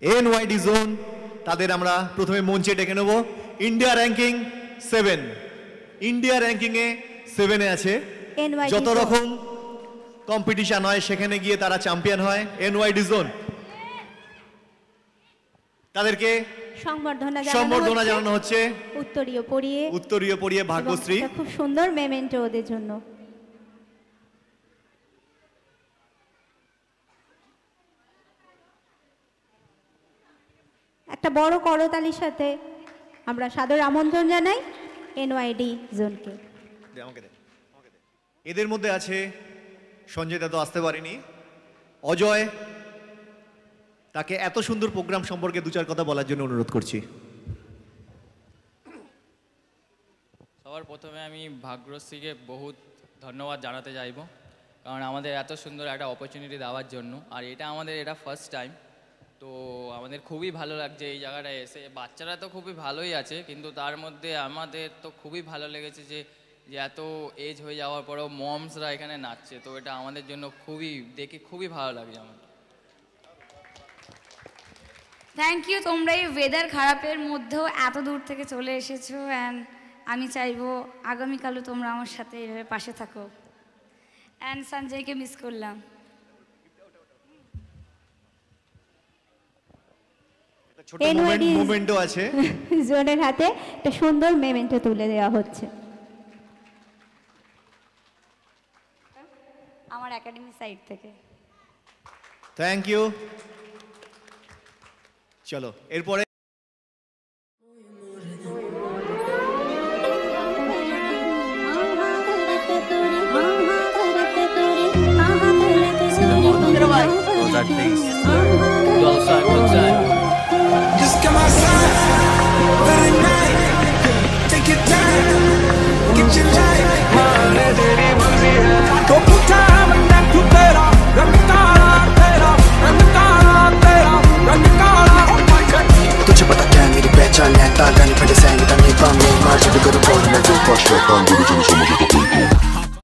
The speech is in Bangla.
এনওয়াইডি জোন তাদের আমরা প্রথমে মঞ্চে ডেকে নেব। ইন্ডিয়া র্যাঙ্কিং 7, ইন্ডিয়া র্যাঙ্কিং এ 7 এ আছে। যত রকম কম্পিটিশন হয় সেখানে গিয়ে তারা চ্যাম্পিয়ন হয়। এনওয়াইডি জোন তাদেরকে সংবর্ধনা জানানো হচ্ছে উত্তরীয় পরিয়ে ভাগ্যশ্রী। খুব সুন্দর মেমেন্টো ওদের জন্য। একটা বড় করতালির সাথে আমরা সাদর আমন্ত্রণ জানাই এনওয়াইডি জোনকে। এদের মধ্যে আছে সঞ্জয় দা, তো আসতে পারেনি, অজয়, তাকে এত সুন্দর প্রোগ্রাম সম্পর্কে দু চার কথা বলার জন্য অনুরোধ করছি। সবার প্রথমে আমি ভাগ্যশ্রীকে বহুত ধন্যবাদ জানাতে চাইব, কারণ আমাদের এত সুন্দর একটা অপরচুনিটি দেওয়ার জন্য। আর এটা ফার্স্ট টাইম, তো আমাদের খুবই ভালো লাগছে এই জায়গাটায় এসে। বাচ্চারা তো খুবই ভালোই আছে, কিন্তু তার মধ্যে আমাদের তো খুবই ভালো লেগেছে যে এত এজ হয়ে যাওয়ার পরেও মমসরা এখানে নাচছে, তো এটা আমাদের জন্য দেখে খুবই ভালো লাগছে আমার। থ্যাংক ইউ, তোমরা এই ওয়েদার খারাপের মধ্যেও এত দূর থেকে চলে এসেছো। অ্যান্ড আমি চাইবো আগামীকালও তোমরা আমার সাথে এইভাবে পাশে থাকো। অ্যান্ড সঞ্জয়কে মিস করলাম। মোমেন্টো আছে জোনের হাতে একটা সুন্দর মেমেন্টো তুলে দেওয়া হচ্ছে আমার একাডেমি সাইড থেকে। Thank you. চলো এরপরে Just come outside for the night. Take your time, get your life. माने तेरी मर्जी है तो पूछा मैंने तू तेरा रंग काला तेरा रंग काला तेरा रंग काला। Oh my God, तुझे पता क्या है मेरी पहचान है, ताला नहीं फटे सैंग तनी पाम नहीं मार जब करो बोल मैं जो फर्स्ट है काम गुरु जी ने समझ तो